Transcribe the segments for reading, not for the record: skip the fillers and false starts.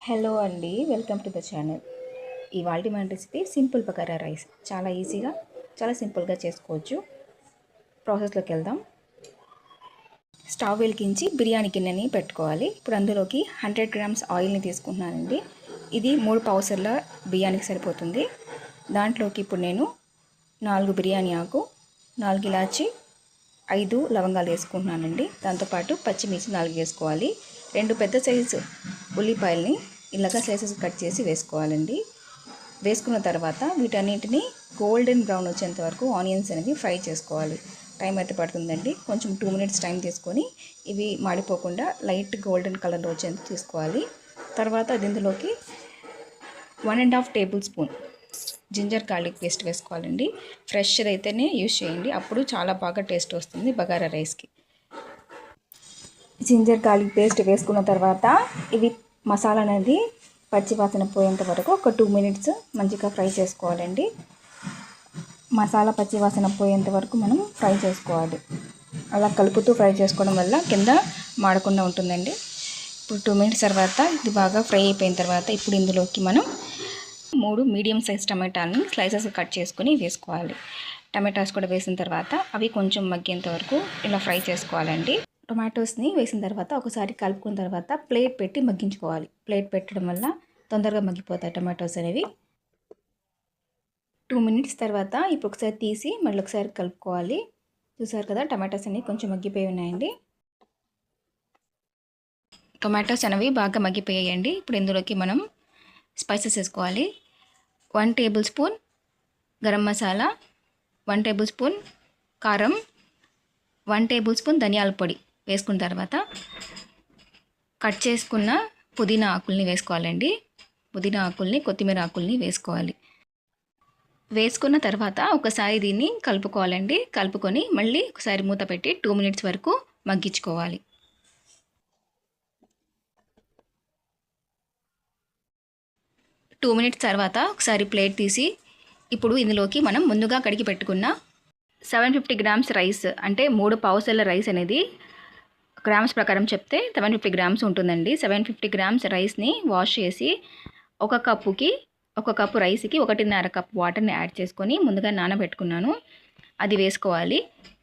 Hello అండి, welcome to the channel. ఇవాల్టి మన రెసిపీ సింపుల్ బగారా రైస్. చాలా ఈజీగా చాలా సింపుల్గా చేసుకోవచ్చు. ప్రాసెస్లోకి వెళ్దాం. స్టవ్ వెలిగించి బిర్యానీ గిన్నెని పెట్టుకోవాలి. ఇప్పుడు అందులోకి 100 గ్రామ్స్ ఆయిల్ని తీసుకుంటున్నానండి. ఇది 3 పావుసర్ల బియ్యానికి సరిపోతుంది. దాంట్లోకి ఇప్పుడు నేను 4 బిర్యానీ ఆకు, 4 ఇలాచి, 5 లవంగాలు వేసుకుంటున్నానండి. దాంతోపాటు పచ్చిమిర్చి 4 వేసుకోవాలి. 2 పెద్ద సైజు ఉల్లిపాయల్ని ఇలాగా స్లైసెస్ కట్ చేసి వేసుకోవాలండి. వేసుకున్న తర్వాత వీటన్నింటినీ గోల్డెన్ బ్రౌన్ వచ్చేంత వరకు ఆనియన్స్ అనేవి ఫ్రై చేసుకోవాలి. టైం అయితే పడుతుందండి. కొంచెం 2 మినిట్స్ టైం తీసుకొని ఇవి మాడిపోకుండా లైట్ గోల్డెన్ కలర్లో వచ్చేంత తీసుకోవాలి. తర్వాత దీంట్లోకి 1.5 table spoon ginger garlic paste వేసుకోవాలండి. ఫ్రెష్ అయితేనే యూజ్ చేయండి, అప్పుడు చాలా బాగా టేస్ట్ వస్తుంది బగారా రైస్కి. జింజర్ గార్లిక్ పేస్ట్ వేసుకున్న తర్వాత ఇవి మసాలా అనేది పచ్చివాసన పోయేంత వరకు ఒక 2 మినిట్స్ మంచిగా ఫ్రై చేసుకోవాలండి. మసాలా పచ్చివాసన పోయేంత వరకు మనం ఫ్రై చేసుకోవాలి. అలా కలుపుతూ ఫ్రై చేసుకోవడం వల్ల కింద మాడకుండా ఉంటుందండి. ఇప్పుడు 2 మినిట్స్ తర్వాత ఇది బాగా ఫ్రై అయిపోయిన తర్వాత ఇప్పుడు ఇందులోకి మనం 3 మీడియం సైజ్ టమాటాలని స్లైసెస్ కట్ చేసుకొని వేసుకోవాలి. టమాటాస్ కూడా వేసిన తర్వాత అవి కొంచెం మగ్గేంత వరకు ఇలా ఫ్రై చేసుకోవాలండి. టొమాటోస్ని వేసిన తర్వాత ఒకసారి కలుపుకున్న తర్వాత ప్లేట్ పెట్టి మగ్గించుకోవాలి. ప్లేట్ పెట్టడం వల్ల తొందరగా మగ్గిపోతాయి టొమాటోస్ అనేవి. 2 మినిట్స్ తర్వాత ఇప్పుడు ఒకసారి తీసి మళ్ళీ ఒకసారి కలుపుకోవాలి. చూసారు కదా, టొమాటోస్ అనేవి కొంచెం మగ్గిపోయి ఉన్నాయండి. టొమాటోస్ అనేవి బాగా మగ్గిపోయాయండి. ఇప్పుడు ఇందులోకి మనం స్పైసెస్ వేసుకోవాలి. 1 table spoon garam masala, 1 table spoon కారం, 1 టేబుల్ స్పూన్ ధనియాల పొడి వేసుకున్న తర్వాత కట్ చేసుకున్న పుదీనా ఆకుల్ని వేసుకోవాలండి. పుదీనా ఆకుల్ని, కొత్తిమీర ఆకుల్ని వేసుకోవాలి. వేసుకున్న తర్వాత ఒకసారి దీన్ని కలుపుకోవాలండి. కలుపుకొని మళ్ళీ ఒకసారి మూత పెట్టి 2 మినిట్స్ వరకు మగ్గించుకోవాలి. టూ మినిట్స్ తర్వాత ఒకసారి ప్లేట్ తీసి ఇప్పుడు ఇందులోకి మనం ముందుగా కడిగి పెట్టుకున్న 750 గ్రామ్స్ రైస్, అంటే 3 పావుసెల రైస్ అనేది గ్రామ్స్ ప్రకారం చెప్తే 750 గ్రామ్స్ ఉంటుందండి. 750 గ్రామ్స్ రైస్ని వాష్ చేసి ఒక కప్పు రైస్కి 1.5 కప్ వాటర్ని యాడ్ చేసుకొని ముందుగా నానబెట్టుకున్నాను. అది వేసుకోవాలి.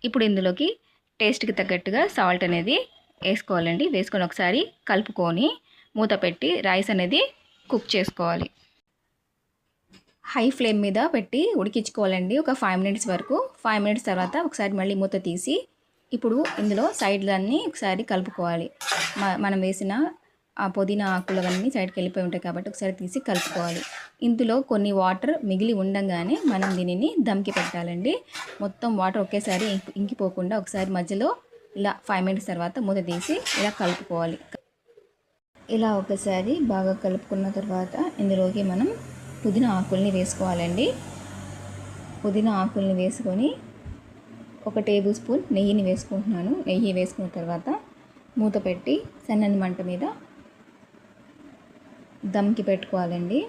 ఇప్పుడు ఇందులోకి టేస్ట్కి తగ్గట్టుగా సాల్ట్ అనేది వేసుకోవాలండి. వేసుకొని ఒకసారి కలుపుకొని మూత పెట్టి రైస్ అనేది కుక్ చేసుకోవాలి. హై ఫ్లేమ్ మీద పెట్టి ఉడికించుకోవాలండి ఒక 5 మినిట్స్ వరకు. 5 మినిట్స్ తర్వాత ఒకసారి మళ్ళీ మూత తీసి ఇప్పుడు ఇందులో సైడ్లన్నీ ఒకసారి కలుపుకోవాలి. మనం వేసిన ఆ పుదీనా ఆకులు అవన్నీ సైడ్కి వెళ్ళిపోయి ఉంటాయి కాబట్టి ఒకసారి తీసి కలుపుకోవాలి. ఇందులో కొన్ని వాటర్ మిగిలి ఉండగానే మనం దీనిని దమ్కి పెట్టాలండి. మొత్తం వాటర్ ఒకేసారి ఇంకిపోకుండా ఒకసారి మధ్యలో ఇలా 5 మినిట్స్ తర్వాత మూత తీసి ఇలా కలుపుకోవాలి. ఇలా ఒకసారి బాగా కలుపుకున్న తర్వాత ఇందులోకి మనం పుదీనా ఆకుల్ని వేసుకోవాలండి. పుదీనా ఆకుల్ని వేసుకొని 1 టేబుల్ స్పూన్ నెయ్యిని వేసుకుంటున్నాను. నెయ్యి వేసుకున్న తర్వాత మూత పెట్టి సన్నని మంట మీద దమ్కి పెట్టుకోవాలండి.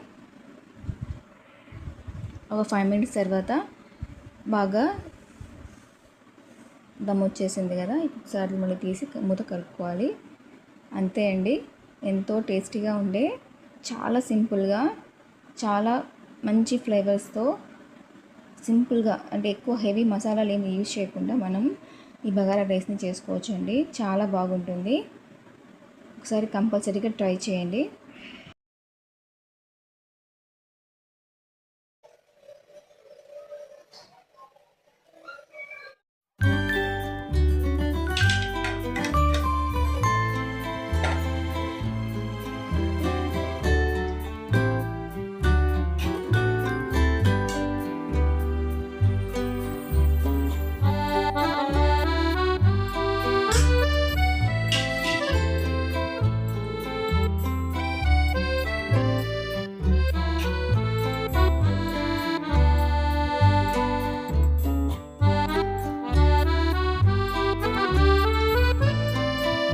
ఒక 5 మినిట్స్ తర్వాత బాగా దమ్ వచ్చేసింది కదా, ఒకసారి మళ్ళీ తీసి మూత కలుపుకోవాలి. అంతే అండి, ఎంతో టేస్టీగా ఉండే, చాలా సింపుల్గా, చాలా మంచి ఫ్లేవర్స్తో సింపుల్గా, అంటే ఎక్కువ హెవీ మసాలాలు ఏమి యూజ్ చేయకుండా మనం ఈ బగారా రైస్ని చేసుకోవచ్చు అండి. చాలా బాగుంటుంది. ఒకసారి కంపల్సరీగా ట్రై చేయండి.